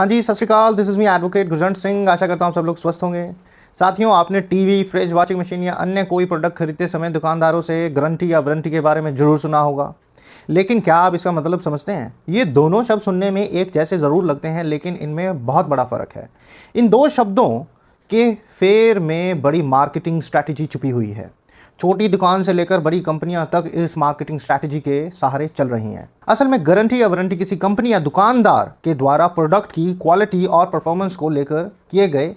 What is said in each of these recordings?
हाँ जी, सत श्री अकाल। This is me advocate Gurjant Singh. आशा करता हूँ सब लोग स्वस्थ होंगे। साथियों, आपने टीवी, फ्रिज, वॉशिंग मशीन या अन्य कोई प्रोडक्ट खरीदते समय दुकानदारों से गारंटी या वारंटी के बारे में ज़रूर सुना होगा। लेकिन क्या आप इसका मतलब समझते हैं? ये दोनों शब्द सुनने में एक जैसे ज़रूर लगते हैं, लेकिन इनमें बहुत बड़ा फ़र्क है। इन दो शब्दों के फेर में बड़ी मार्केटिंग स्ट्रैटेजी छुपी हुई है। छोटी दुकान से लेकर बड़ी कंपनियां तक इस मार्केटिंग स्ट्रैटेजी के सहारे चल रही हैं। असल में गारंटी या वारंटी किसी कंपनी या दुकानदार के द्वारा प्रोडक्ट की क्वालिटी और परफॉर्मेंस को लेकर किए गए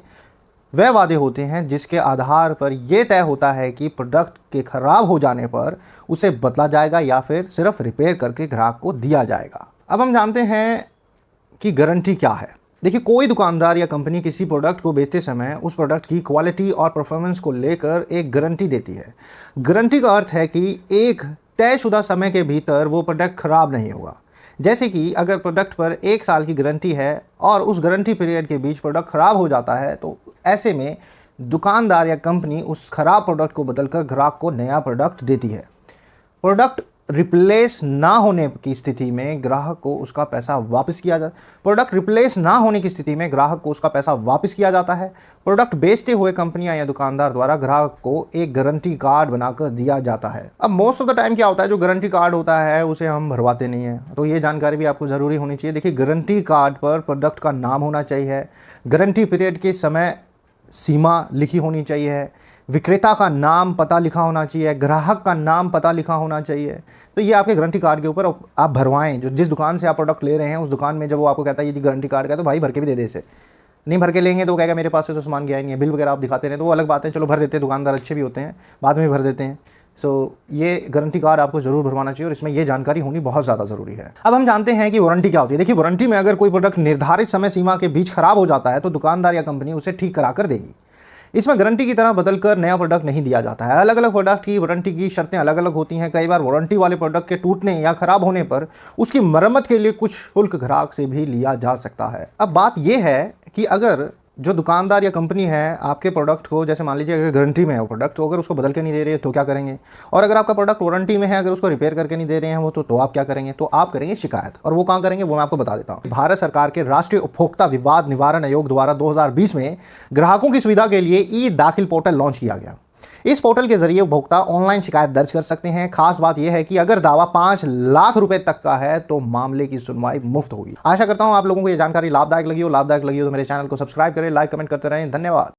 वह वादे होते हैं जिसके आधार पर यह तय होता है कि प्रोडक्ट के खराब हो जाने पर उसे बदला जाएगा या फिर सिर्फ रिपेयर करके ग्राहक को दिया जाएगा। अब हम जानते हैं कि गारंटी क्या है। देखिए, कोई दुकानदार या कंपनी किसी प्रोडक्ट को बेचते समय उस प्रोडक्ट की क्वालिटी और परफॉर्मेंस को लेकर एक गारंटी देती है। गारंटी का अर्थ है कि एक तयशुदा समय के भीतर वो प्रोडक्ट खराब नहीं होगा। जैसे कि अगर प्रोडक्ट पर 1 साल की गारंटी है और उस गारंटी पीरियड के बीच प्रोडक्ट खराब हो जाता है, तो ऐसे में दुकानदार या कंपनी उस खराब प्रोडक्ट को बदलकर ग्राहक को नया प्रोडक्ट देती है। प्रोडक्ट रिप्लेस ना होने की स्थिति में ग्राहक को उसका पैसा वापस किया जाता है। प्रोडक्ट रिप्लेस ना होने की स्थिति में ग्राहक को उसका पैसा वापस किया जाता है। प्रोडक्ट बेचते हुए कंपनियां या दुकानदार द्वारा ग्राहक को एक गारंटी कार्ड बनाकर दिया जाता है। अब मोस्ट ऑफ द टाइम क्या होता है, जो गारंटी कार्ड होता है उसे हम भरवाते नहीं हैं, तो ये जानकारी भी आपको ज़रूरी होनी चाहिए। देखिए, गारंटी कार्ड पर प्रोडक्ट का नाम होना चाहिए, गारंटी पीरियड के समय सीमा लिखी होनी चाहिए, विक्रेता का नाम पता लिखा होना चाहिए, ग्राहक का नाम पता लिखा होना चाहिए। तो ये आपके गारंटी कार्ड के ऊपर आप भरवाएं। जो जिस दुकान से आप प्रोडक्ट ले रहे हैं उस दुकान में जब वो आपको कहता है ये गारंटी कार्ड का, तो भाई भर के भी दे दे इसे। नहीं भर के लेंगे तो वो कहेगा मेरे पास से तो सामान गया ही नहीं है, बिल वगैरह आप दिखाते रहे तो वो अलग बात है, चलो भर देते हैं, दुकानदार अच्छे भी होते हैं, बाद में भर देते हैं। ये गारंटी कार्ड आपको जरूर भरवाना चाहिए और इसमें ये जानकारी होनी बहुत ज़्यादा ज़रूरी है। अब हम जानते हैं कि वारंटी क्या होती है। देखिए, वारंटी में अगर कोई प्रोडक्ट निर्धारित समय सीमा के बीच खराब हो जाता है तो दुकानदार या कंपनी उसे ठीक करा कर देगी। इसमें गारंटी की तरह बदलकर नया प्रोडक्ट नहीं दिया जाता है। अलग अलग प्रोडक्ट की वारंटी की शर्तें अलग अलग होती हैं। कई बार वारंटी वाले प्रोडक्ट के टूटने या खराब होने पर उसकी मरम्मत के लिए कुछ शुल्क ग्राहक से भी लिया जा सकता है। अब बात यह है कि अगर जो दुकानदार या कंपनी है आपके प्रोडक्ट को, जैसे मान लीजिए अगर गारंटी में है वो प्रोडक्ट, तो अगर उसको बदल के नहीं दे रही है तो क्या करेंगे? और अगर आपका प्रोडक्ट वारंटी में है, अगर उसको रिपेयर करके नहीं दे रहे हैं वो, तो आप क्या करेंगे? तो आप करेंगे शिकायत। और वो कहाँ करेंगे वो मैं आपको बता देता हूँ। भारत सरकार के राष्ट्रीय उपभोक्ता विवाद निवारण आयोग द्वारा 2020 में ग्राहकों की सुविधा के लिए ई दाखिल पोर्टल लॉन्च किया गया। इस पोर्टल के जरिए उपभोक्ता ऑनलाइन शिकायत दर्ज कर सकते हैं। खास बात यह है कि अगर दावा 5 लाख रुपए तक का है तो मामले की सुनवाई मुफ्त होगी। आशा करता हूं आप लोगों को यह जानकारी लाभदायक लगी हो। तो मेरे चैनल को सब्सक्राइब करें, लाइक कमेंट करते रहें। धन्यवाद।